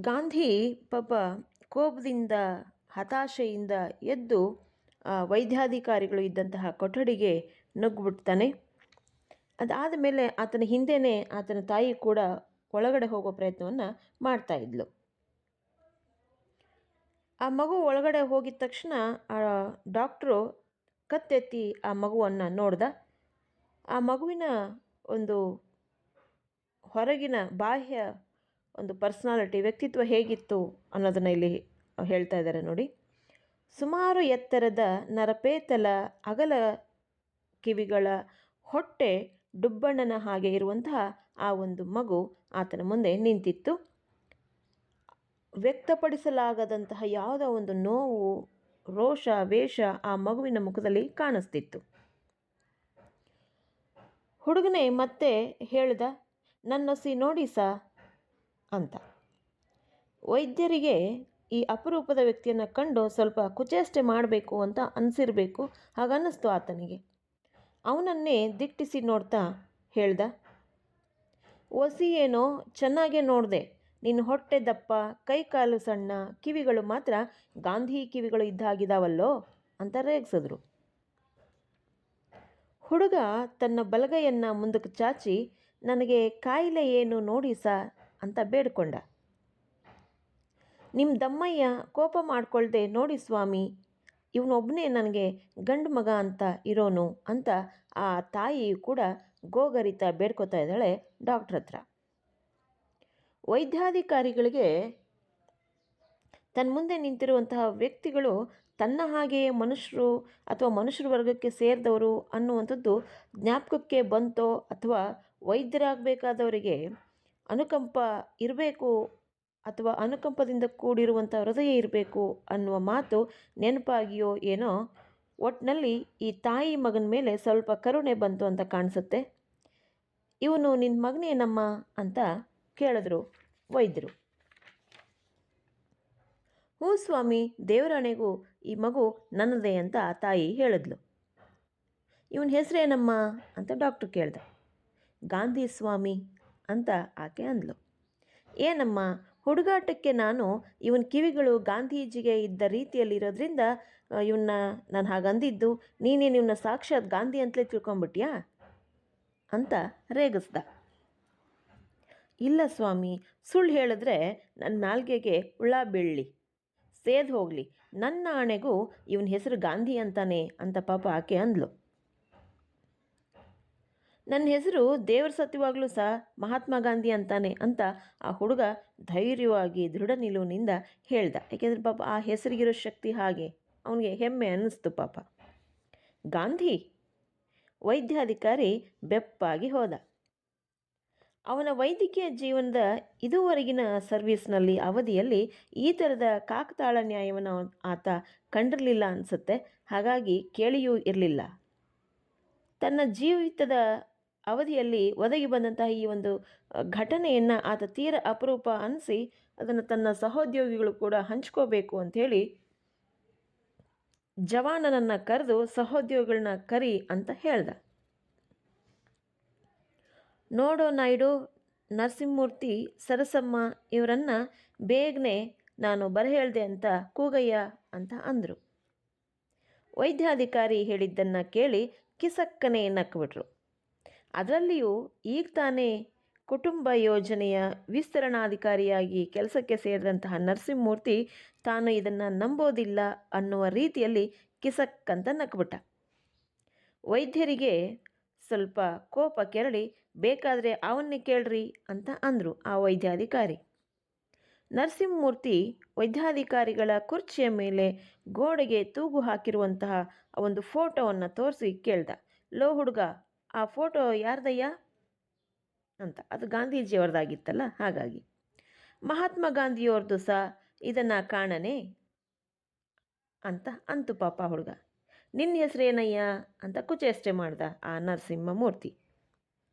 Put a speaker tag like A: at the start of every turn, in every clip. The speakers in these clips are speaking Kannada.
A: ಗಾಂಧಿ ಪಾಪ ಕೋಪದಿಂದ ಹತಾಶೆಯಿಂದ ಎದ್ದು ವೈದ್ಯಾಧಿಕಾರಿಗಳು ಇದ್ದಂತಹ ಕೊಠಡಿಗೆ ನುಗ್ಗಿಬಿಡ್ತಾನೆ. ಅದಾದ ಮೇಲೆ ಆತನ ಹಿಂದೆಯೇ ಆತನ ತಾಯಿ ಕೂಡ ಒಳಗಡೆ ಹೋಗೋ ಪ್ರಯತ್ನವನ್ನು ಮಾಡ್ತಾ ಇದ್ಲು. ಆ ಮಗು ಒಳಗಡೆ ಹೋಗಿದ ತಕ್ಷಣ ಆ ಡಾಕ್ಟ್ರು ಕತ್ತೆತ್ತಿ ಆ ಮಗುವನ್ನು ನೋಡ್ದ. ಆ ಮಗುವಿನ ಒಂದು ಹೊರಗಿನ ಬಾಹ್ಯ ಒಂದು ಪರ್ಸ್ನಾಲಿಟಿ, ವ್ಯಕ್ತಿತ್ವ ಹೇಗಿತ್ತು ಅನ್ನೋದನ್ನು ಇಲ್ಲಿ ಹೇಳ್ತಾ ಇದ್ದಾರೆ ನೋಡಿ. ಸುಮಾರು ಎತ್ತರದ ನರಪೇತಲ ಅಗಲ ಕಿವಿಗಳ ಹೊಟ್ಟೆ ಡುಬ್ಬಣ್ಣನ ಹಾಗೆ ಇರುವಂತಹ ಆ ಒಂದು ಮಗು ಆತನ ಮುಂದೆ ನಿಂತಿತ್ತು. ವ್ಯಕ್ತಪಡಿಸಲಾಗದಂತಹ ಯಾವುದೋ ಒಂದು ನೋವು, ರೋಷ, ವೇಷ ಆ ಮಗುವಿನ ಮುಖದಲ್ಲಿ ಕಾಣಿಸ್ತಿತ್ತು. ಹುಡುಗನೇ ಮತ್ತೆ ಹೇಳ್ದ, ನನ್ನೊಸಿ ನೋಡಿ ಅಂತ. ವೈದ್ಯರಿಗೆ ಈ ಅಪರೂಪದ ವ್ಯಕ್ತಿಯನ್ನು ಕಂಡು ಸ್ವಲ್ಪ ಕುಚೇಷ್ಟೆ ಮಾಡಬೇಕು ಅಂತ ಅನಿಸಿರಬೇಕು. ಹಾಗನ್ನಿಸ್ತು ಆತನಿಗೆ. ಅವನನ್ನೇ ದಿಟ್ಟಿಸಿ ನೋಡ್ತಾ ಹೇಳ್ದ, ಒಸಿ ಏನೋ ಚೆನ್ನಾಗೇ ನೋಡಿದೆ, ನಿನ್ನ ಹೊಟ್ಟೆ ದಪ್ಪ, ಕೈ ಕಾಲು ಸಣ್ಣ, ಕಿವಿಗಳು ಮಾತ್ರ ಗಾಂಧಿ ಕಿವಿಗಳು ಇದ್ದಾಗಿದ್ದಾವಲ್ಲೋ ಅಂತ ರೇಗಿಸಿದ್ರು. ಹುಡುಗ ತನ್ನ ಬಲಗೈಯನ್ನು ಮುಂದಕ್ಕೆ ಚಾಚಿ, ನನಗೆ ಕಾಯಿಲೆ ಏನು ನೋಡಿ ಅಂತ ಬೇಡ್ಕೊಂಡ. ನಿಮ್ಮ ದಮ್ಮಯ್ಯ ಕೋಪ ಮಾಡ್ಕೊಳ್ದೆ ನೋಡಿ ಸ್ವಾಮಿ, ಇವನೊಬ್ಬನೇ ನನಗೆ ಗಂಡು ಮಗ ಅಂತ ಇರೋನು ಅಂತ ಆ ತಾಯಿ ಕೂಡ ಗೋಗರಿತ ಬೇಡ್ಕೋತಾ ಇದ್ದಾಳೆ ಡಾಕ್ಟ್ರ್ ಹತ್ರ. ವೈದ್ಯಾಧಿಕಾರಿಗಳಿಗೆ ತನ್ನ ಮುಂದೆ ನಿಂತಿರುವಂತಹ ವ್ಯಕ್ತಿಗಳು ತನ್ನ ಹಾಗೆಯೇ ಮನುಷ್ಯರು ಅಥವಾ ಮನುಷ್ಯರ ವರ್ಗಕ್ಕೆ ಸೇರಿದವರು ಅನ್ನುವಂಥದ್ದು ಜ್ಞಾಪಕಕ್ಕೆ ಬಂತೋ, ಅಥವಾ ವೈದ್ಯರಾಗಬೇಕಾದವರಿಗೆ ಅನುಕಂಪ ಇರಬೇಕು ಅಥವಾ ಅನುಕಂಪದಿಂದ ಕೂಡಿರುವಂಥ ಹೃದಯ ಇರಬೇಕು ಅನ್ನುವ ಮಾತು ನೆನಪಾಗಿಯೋ ಏನೋ, ಒಟ್ಟಿನಲ್ಲಿ ಈ ತಾಯಿ ಮಗನ ಮೇಲೆ ಸ್ವಲ್ಪ ಕರುಣೆ ಬಂತು ಅಂತ ಕಾಣಿಸುತ್ತೆ. ಇವನು ನಿನ್ನ ಮಗನೇನಮ್ಮ ಅಂತ ಕೇಳಿದ್ರು ವೈದ್ಯರು. ಹ್ಞೂ ಸ್ವಾಮಿ, ದೇವರಾಣೆಗೂ ಈ ಮಗು ನನ್ನದೇ ಅಂತ ಆ ತಾಯಿ ಹೇಳಿದ್ಲು. ಇವನ ಹೆಸರೇನಮ್ಮ ಅಂತ ಡಾಕ್ಟ್ರು ಕೇಳ್ದ. ಗಾಂಧಿ ಸ್ವಾಮಿ ಅಂತ ಆಕೆ ಅಂದ್ಲು. ಏನಮ್ಮ, ಹುಡುಗಾಟಕ್ಕೆ ನಾನು ಇವನ ಕಿವಿಗಳು ಗಾಂಧೀಜಿಗೆ ಇದ್ದ ರೀತಿಯಲ್ಲಿರೋದ್ರಿಂದ ಇವನ್ನ ನಾನು ಹಾಗಂದಿದ್ದು, ನೀನೇನು ಇವನ್ನ ಸಾಕ್ಷಾತ್ ಗಾಂಧಿ ಅಂತಲೇ ತಿಳ್ಕೊಂಬಿಟ್ಯಾ ಅಂತ ರೇಗಿಸ್ದ. ಇಲ್ಲ ಸ್ವಾಮಿ, ಸುಳ್ಳು ಹೇಳಿದ್ರೆ ನನ್ನ ನಾಲ್ಗೆಗೆ ಹುಳ ಬೀಳಲಿ, ಸೇದ್ ಹೋಗಲಿ, ನನ್ನ ಆಣೆಗೂ ಇವನ ಹೆಸರು ಗಾಂಧಿ ಅಂತಾನೆ ಅಂತ ಪಾಪ ಆಕೆ ಅಂದ್ಲು. ನನ್ನ ಹೆಸರು ದೇವ್ರ ಸತ್ಯವಾಗ್ಲೂ ಮಹಾತ್ಮ ಗಾಂಧಿ ಅಂತಾನೆ ಅಂತ ಆ ಹುಡುಗ ಧೈರ್ಯವಾಗಿ ದೃಢ ನಿಲುವಿನಿಂದ ಹೇಳ್ದ. ಯಾಕೆಂದರೆ ಪಾಪ ಆ ಹೆಸರಿಗಿರೋ ಶಕ್ತಿ ಹಾಗೆ ಅವನಿಗೆ ಹೆಮ್ಮೆ ಅನ್ನಿಸ್ತು ಪಾಪ. ಗಾಂಧಿ? ವೈದ್ಯಾಧಿಕಾರಿ ಬೆಪ್ಪಾಗಿ ಹೋದ. ಅವನ ವೈದ್ಯಕೀಯ ಜೀವನದ ಇದುವರೆಗಿನ ಸರ್ವೀಸ್ನಲ್ಲಿ ಅವಧಿಯಲ್ಲಿ ಈ ಥರದ ಕಾಕತಾಳ ನ್ಯಾಯವನ್ನು ಆತ ಕಂಡಿರಲಿಲ್ಲ ಅನಿಸುತ್ತೆ. ಹಾಗಾಗಿ ಕೇಳಿಯೂ ಇರಲಿಲ್ಲ. ತನ್ನ ಜೀವಿತದ ಅವಧಿಯಲ್ಲಿ ಒದಗಿ ಬಂದಂತಹ ಈ ಒಂದು ಘಟನೆಯನ್ನು ಆತ ತೀರ ಅಪರೂಪ ಅನಿಸಿ ಅದನ್ನು ತನ್ನ ಸಹೋದ್ಯೋಗಿಗಳು ಕೂಡ ಹಂಚ್ಕೋಬೇಕು ಅಂಥೇಳಿ ಜವಾನನನ್ನು ಕರೆದು ಸಹೋದ್ಯೋಗಿಗಳನ್ನ ಕರಿ ಅಂತ ಹೇಳ್ದ. ನೋಡೋ ನಾಯ್ಡು, ನರಸಿಂಹಮೂರ್ತಿ, ಸರಸಮ್ಮ ಇವರನ್ನು ಬೇಗನೆ ನಾನು ಬರಹೇಳ್ದೆ ಅಂತ ಕೂಗಯ್ಯ ಅಂತ ಅಂದರು. ವೈದ್ಯಾಧಿಕಾರಿ ಹೇಳಿದ್ದನ್ನು ಕೇಳಿ ಕಿಸಕ್ಕನೆ ನಕ್ಬಿಟ್ರು. ಅದರಲ್ಲಿಯೂ ಈಗ ತಾನೇ ಕುಟುಂಬ ಯೋಜನೆಯ ವಿಸ್ತರಣಾಧಿಕಾರಿಯಾಗಿ ಕೆಲಸಕ್ಕೆ ಸೇರಿದಂತಹ ನರಸಿಂಹಮೂರ್ತಿ ತಾನು ಇದನ್ನು ನಂಬೋದಿಲ್ಲ ಅನ್ನುವ ರೀತಿಯಲ್ಲಿ ಕಿಸಕ್ಕಂತ ನಕ್ಬಿಟ್ಟ. ವೈದ್ಯರಿಗೆ ಸ್ವಲ್ಪ ಕೋಪ ಕೆರಳಿ, ಬೇಕಾದರೆ ಅವನ್ನೇ ಕೇಳ್ರಿ ಅಂತ ಅಂದರು ಆ ವೈದ್ಯಾಧಿಕಾರಿ. ನರಸಿಂಹಮೂರ್ತಿ ವೈದ್ಯಾಧಿಕಾರಿಗಳ ಕುರ್ಚಿಯ ಮೇಲೆ ಗೋಡೆಗೆ ತೂಗು ಹಾಕಿರುವಂತಹ ಒಂದು ಫೋಟೋವನ್ನು ತೋರಿಸಿ ಕೇಳ್ದ, ಲೋ ಹುಡುಗ, ಆ ಫೋಟೋ ಯಾರ್ದಯ್ಯ ಅಂತ. ಅದು ಗಾಂಧೀಜಿಯವ್ರದ್ದಾಗಿತ್ತಲ್ಲ, ಹಾಗಾಗಿ. ಮಹಾತ್ಮ ಗಾಂಧಿಯವ್ರದ್ದು ಇದನ್ನು ಕಾಣನೆ ಅಂತ ಅಂತು ಪಾಪ ಹುಡುಗ. ನಿನ್ನ ಹೆಸರೇನಯ್ಯ ಅಂತ ಕುಚೇಷ್ಟೆ ಮಾಡ್ದ ಆ ನರಸಿಂಹಮೂರ್ತಿ.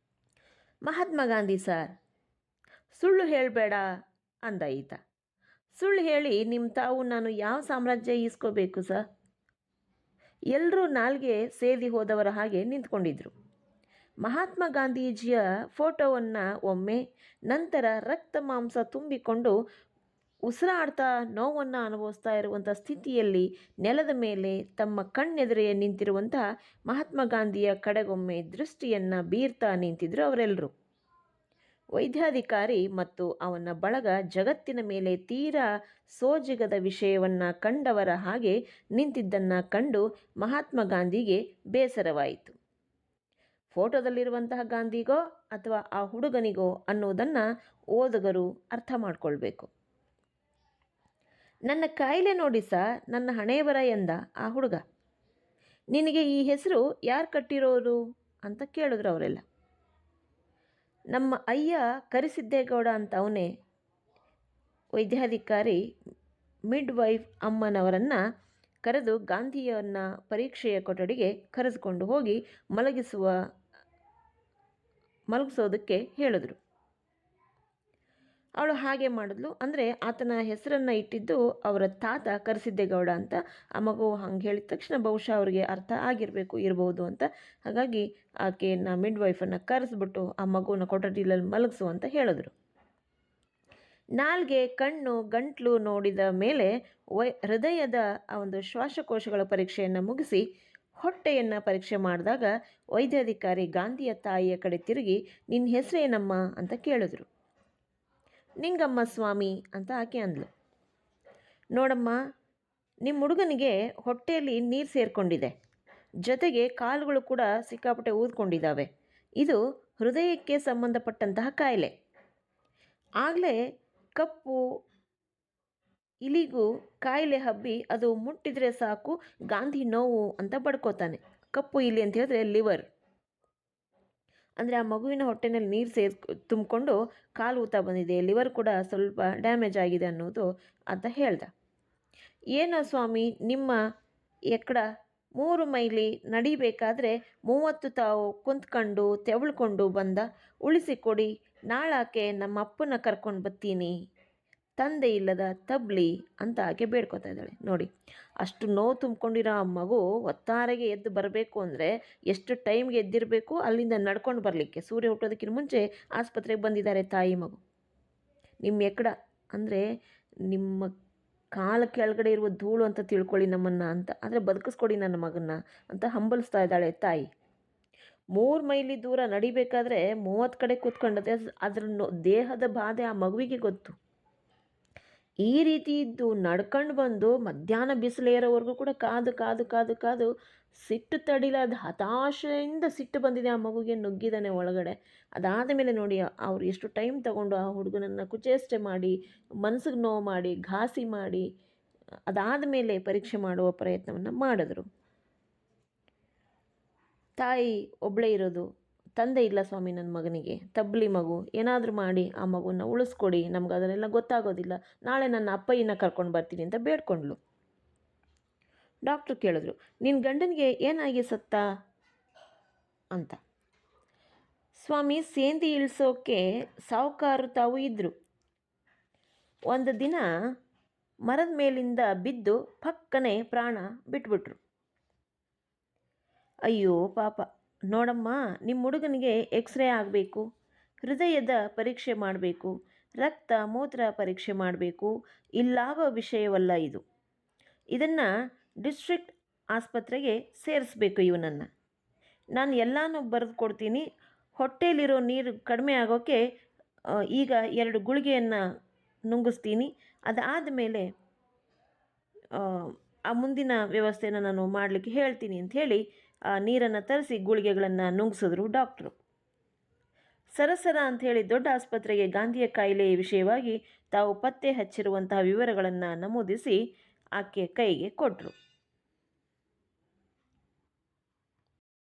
A: ಮಹಾತ್ಮ ಗಾಂಧಿ ಸಾರ್. ಸುಳ್ಳು ಹೇಳಬೇಡ ಅಂದ ಈತ. ಸುಳ್ಳು ಹೇಳಿ ನಿಮ್ಮ ತಾವು ನಾನು ಯಾವ ಸಾಮ್ರಾಜ್ಯ ಈಸ್ಕೋಬೇಕು ಎಲ್ಲರೂ ನಾಲ್ಗೆ ಸೇದಿ ಹೋದವರ ಹಾಗೆ ನಿಂತ್ಕೊಂಡಿದ್ರು. ಮಹಾತ್ಮ ಗಾಂಧೀಜಿಯ ಫೋಟೋವನ್ನು ಒಮ್ಮೆ, ನಂತರ ರಕ್ತ ಮಾಂಸ ತುಂಬಿಕೊಂಡು ಉಸಿರಾಡ್ತಾ ನೋವನ್ನು ಅನುಭವಿಸ್ತಾ ಇರುವಂಥ ಸ್ಥಿತಿಯಲ್ಲಿ ನೆಲದ ಮೇಲೆ ತಮ್ಮ ಕಣ್ಣೆದುರೇ ನಿಂತಿರುವಂತಹ ಮಹಾತ್ಮ ಗಾಂಧಿಯ ಕಡೆಗೊಮ್ಮೆ ದೃಷ್ಟಿಯನ್ನು ಬೀರ್ತಾ ನಿಂತಿದ್ರು ಅವರೆಲ್ಲರೂ. ವೈದ್ಯಾಧಿಕಾರಿ ಮತ್ತು ಅವನ ಬಳಗ ಜಗತ್ತಿನ ಮೇಲೆ ತೀರಾ ಸೋಜಿಗದ ವಿಷಯವನ್ನು ಕಂಡವರ ಹಾಗೆ ನಿಂತಿದ್ದನ್ನು ಕಂಡು ಮಹಾತ್ಮ ಗಾಂಧಿಗೆ ಬೇಸರವಾಯಿತು. ಫೋಟೋದಲ್ಲಿರುವಂತಹ ಗಾಂಧಿಗೋ ಅಥವಾ ಆ ಹುಡುಗನಿಗೋ ಅನ್ನೋದನ್ನು ಓದುಗರು ಅರ್ಥ ಮಾಡಿಕೊಳ್ಬೇಕು. ನನ್ನ ಕಾಯಿಲೆ ನೋಡಿ ನನ್ನ ಹಣೆಬರ ಎಂದ ಆ ಹುಡುಗ. ನಿನಗೆ ಈ ಹೆಸರು ಯಾರು ಕಟ್ಟಿರೋರು ಅಂತ ಕೇಳಿದ್ರು ಅವರೆಲ್ಲ. ನಮ್ಮ ಅಯ್ಯ ಕರಿಸಿದ್ದೇಗೌಡ ಅಂತ ಅವನೇ. ವೈದ್ಯಾಧಿಕಾರಿ ಮಿಡ್ ವೈಫ್ ಅಮ್ಮನವರನ್ನು ಕರೆದು ಗಾಂಧಿಯನ್ನು ಪರೀಕ್ಷೆಯ ಕೊಠಡಿಗೆ ಕರೆದುಕೊಂಡು ಹೋಗಿ ಮಲಗಿಸೋದಕ್ಕೆ ಹೇಳಿದ್ರು. ಅವಳು ಹಾಗೆ ಮಾಡಿದ್ಲು. ಅಂದರೆ ಆತನ ಹೆಸರನ್ನು ಇಟ್ಟಿದ್ದು ಅವರ ತಾತ ಕರಿಸಿದ್ದೇಗೌಡ ಅಂತ. ಆ ಮಗು ಹಂಗೆ ಹೇಳಿದ ತಕ್ಷಣ ಬಹುಶಃ ಅವರಿಗೆ ಅರ್ಥ ಇರ್ಬೋದು ಅಂತ. ಹಾಗಾಗಿ ಆಕೆಯನ್ನು ಮಿಡ್ ವೈಫನ್ನು ಕರೆಸ್ಬಿಟ್ಟು ಆ ಮಗುವನ್ನು ಕೊಠಡಿಯಲ್ಲಿ ಮಲಗಿಸು ಅಂತ ಹೇಳಿದ್ರು. ನಾಲ್ಗೆ, ಕಣ್ಣು, ಗಂಟ್ಲು ನೋಡಿದ ಮೇಲೆ ಹೃದಯದ ಆ ಒಂದು ಶ್ವಾಸಕೋಶಗಳ ಪರೀಕ್ಷೆಯನ್ನು ಮುಗಿಸಿ ಹೊಟ್ಟೆಯನ್ನು ಪರೀಕ್ಷೆ ಮಾಡಿದಾಗ ವೈದ್ಯಾಧಿಕಾರಿ ಗಾಂಧಿಯ ತಾಯಿಯ ಕಡೆ ತಿರುಗಿ, ನಿನ್ನ ಹೆಸರೇನಮ್ಮ ಅಂತ ಕೇಳಿದ್ರು. ನಿಂಗಮ್ಮ ಸ್ವಾಮಿ ಅಂತ ಆಕೆ ಅಂದ್ಲು. ನೋಡಮ್ಮ, ನಿಮ್ಮ ಹುಡುಗನಿಗೆ ಹೊಟ್ಟೆಯಲ್ಲಿ ನೀರು ಸೇರಿಕೊಂಡಿದೆ, ಜೊತೆಗೆ ಕಾಲುಗಳು ಕೂಡ ಸಿಕ್ಕಾಪಟ್ಟೆ ಊದ್ಕೊಂಡಿದ್ದಾವೆ. ಇದು ಹೃದಯಕ್ಕೆ ಸಂಬಂಧಪಟ್ಟಂತಹ ಕಾಯಿಲೆ. ಆಗಲೇ ಕಪ್ಪು ಇಲಿಗೂ ಕಾಯಿಲೆ ಹಬ್ಬಿ ಅದು ಮುಟ್ಟಿದರೆ ಸಾಕು ಗಾಂಧಿ ನೋವು ಅಂತ ಬಡ್ಕೋತಾನೆ. ಕಪ್ಪು ಇಲಿ ಅಂತ ಹೇಳಿದ್ರೆ ಲಿವರ್. ಅಂದರೆ ಆ ಮಗುವಿನ ಹೊಟ್ಟೆನಲ್ಲಿ ನೀರು ತುಂಬಿಕೊಂಡು ಕಾಲು ಊತ ಬಂದಿದೆ, ಲಿವರ್ ಕೂಡ ಸ್ವಲ್ಪ ಡ್ಯಾಮೇಜ್ ಆಗಿದೆ ಅನ್ನೋದು ಅಂತ ಹೇಳ್ದ. ಏನೋ ಸ್ವಾಮಿ, ನಿಮ್ಮ ಎಕ್ಕಡ 3 ಮೈಲಿ ನಡಿಬೇಕಾದ್ರೆ 30 ತಾವು ಕುಂತ್ಕೊಂಡು ತೆವಳ್ಕೊಂಡು ಬಂದ, ಉಳಿಸಿಕೊಡಿ, ನಾಳಾಕೆ ನಮ್ಮ ಅಪ್ಪನ ಕರ್ಕೊಂಡು ಬರ್ತೀನಿ, ತಂದೆ ಇಲ್ಲದ ತಬ್ಲಿ ಅಂತ ಆಕೆ ಬೇಡ್ಕೊತಾ ಇದ್ದಾಳೆ. ನೋಡಿ, ಅಷ್ಟು ನೋವು ತುಂಬಿಕೊಂಡಿರೋ ಆ ಮಗು ಒತ್ತಾರೆಗೆ ಎದ್ದು ಬರಬೇಕು ಅಂದರೆ ಎಷ್ಟು ಟೈಮ್ಗೆ ಎದ್ದಿರಬೇಕು, ಅಲ್ಲಿಂದ ನಡ್ಕೊಂಡು ಬರಲಿಕ್ಕೆ. ಸೂರ್ಯ ಹುಟ್ಟೋದಕ್ಕಿಂತ ಮುಂಚೆ ಆಸ್ಪತ್ರೆಗೆ ಬಂದಿದ್ದಾರೆ ತಾಯಿ ಮಗು. ನಿಮ್ಮ ಎಕ್ಕಡ ಅಂದರೆ ನಿಮ್ಮ ಕಾಲ ಕೆಳಗಡೆ ಇರುವ ಧೂಳು ಅಂತ ತಿಳ್ಕೊಳ್ಳಿ ನಮ್ಮನ್ನು ಅಂತ, ಆದರೆ ಬದುಕಿಸ್ಕೊಡಿ ನನ್ನ ಮಗನ್ನ ಅಂತ ಹಂಬಲಿಸ್ತಾ ಇದ್ದಾಳೆ ತಾಯಿ. 3 ಮೈಲಿ ದೂರ ನಡಿಬೇಕಾದ್ರೆ 30 ಕಡೆ ಕೂತ್ಕೊಂಡದೆ. ಅದ್ರ ದೇಹದ ಬಾಧೆ ಆ ಮಗುವಿಗೆ ಗೊತ್ತು. ಈ ರೀತಿ ಇದ್ದು ನಡ್ಕೊಂಡು ಬಂದು ಮಧ್ಯಾಹ್ನ ಬಿಸಿಲೇರೋವರೆಗೂ ಕೂಡ ಕಾದು ಕಾದು ಕಾದು ಕಾದು ಸಿಟ್ಟು ತಡಿಲಾದ ಹತಾಶೆಯಿಂದ ಸಿಟ್ಟು ಬಂದಿದೆ ಆ ಮಗುಗೆ, ನುಗ್ಗಿದ್ದಾನೆ ಒಳಗಡೆ. ಅದಾದ ಮೇಲೆ ನೋಡಿ ಅವ್ರು ಎಷ್ಟು ಟೈಮ್ ತಗೊಂಡು ಆ ಹುಡುಗನನ್ನು ಕುಚೇಷ್ಟೆ ಮಾಡಿ, ಮನಸ್ಸಿಗೆ ನೋವು ಮಾಡಿ, ಘಾಸಿ ಮಾಡಿ, ಅದಾದ ಮೇಲೆ ಪರೀಕ್ಷೆ ಮಾಡುವ ಪ್ರಯತ್ನವನ್ನು ಮಾಡಿದ್ರು. ತಾಯಿ ಒಬ್ಬಳೇ ಇರೋದು, ತಂದೆ ಇಲ್ಲ ಸ್ವಾಮಿ ನನ್ನ ಮಗನಿಗೆ, ತಬ್ಲಿ ಮಗು, ಏನಾದರೂ ಮಾಡಿ ಆ ಮಗುವನ್ನು ಉಳಿಸ್ಕೊಡಿ, ನಮ್ಗೆ ಅದನ್ನೆಲ್ಲ ಗೊತ್ತಾಗೋದಿಲ್ಲ, ನಾಳೆ ನನ್ನ ಅಪ್ಪಯ್ಯನ ಕರ್ಕೊಂಡು ಬರ್ತೀನಿ ಅಂತ ಬೇಡ್ಕೊಂಡ್ಳು. ಡಾಕ್ಟ್ರು ಕೇಳಿದ್ರು, ನಿನ್ನ ಗಂಡನಿಗೆ ಏನಾಗಿ ಸತ್ತ ಅಂತ. ಸ್ವಾಮಿ, ಸೇಂದಿ ಇಳಿಸೋಕೆ ಸಾಹುಕಾರರು ತಾವು ಇದ್ದರು. ಒಂದು ದಿನ ಮರದ ಮೇಲಿಂದ ಬಿದ್ದು ಪಕ್ಕನೆ ಪ್ರಾಣ ಬಿಟ್ಬಿಟ್ರು. ಅಯ್ಯೋ ಪಾಪ. ನೋಡಮ್ಮ, ನಿಮ್ಮ ಹುಡುಗನಿಗೆ ಎಕ್ಸ್ರೇ ಆಗಬೇಕು, ಹೃದಯದ ಪರೀಕ್ಷೆ ಮಾಡಬೇಕು, ರಕ್ತ ಮೂತ್ರ ಪರೀಕ್ಷೆ ಮಾಡಬೇಕು. ಇಲ್ಲಾಗೋ ವಿಷಯವಲ್ಲ ಇದು. ಇದನ್ನು ಡಿಸ್ಟ್ರಿಕ್ಟ್ ಆಸ್ಪತ್ರೆಗೆ ಸೇರಿಸ್ಬೇಕು ಇವನನ್ನು. ನಾನು ಎಲ್ಲನೂ ಬರೆದು ಕೊಡ್ತೀನಿ. ಹೊಟ್ಟೆಯಲ್ಲಿರೋ ನೀರು ಕಡಿಮೆ ಆಗೋಕ್ಕೆ ಈಗ 2 ಗುಳಿಗೆಯನ್ನು ನುಂಗಿಸ್ತೀನಿ. ಅದಾದ ಮೇಲೆ ಆ ಮುಂದಿನ ವ್ಯವಸ್ಥೆನ ನಾನು ಮಾಡಲಿಕ್ಕೆ ಹೇಳ್ತೀನಿ ಅಂಥೇಳಿ ನೀರನ್ನು ತರಿಸಿ ಗುಳಿಗೆಗಳನ್ನು ನುಂಗಿಸಿದ್ರು ಡಾಕ್ಟ್ರು. ಸರಸರ ಅಂಥೇಳಿ ದೊಡ್ಡ ಆಸ್ಪತ್ರೆಗೆ ಗಾಂಧಿಯ ಕಾಯಿಲೆಯ ವಿಷಯವಾಗಿ ತಾವು ಪತ್ತೆ ಹಚ್ಚಿರುವಂತಹ ವಿವರಗಳನ್ನು ನಮೂದಿಸಿ ಆಕೆ ಕೈಗೆ ಕೊಟ್ಟರು.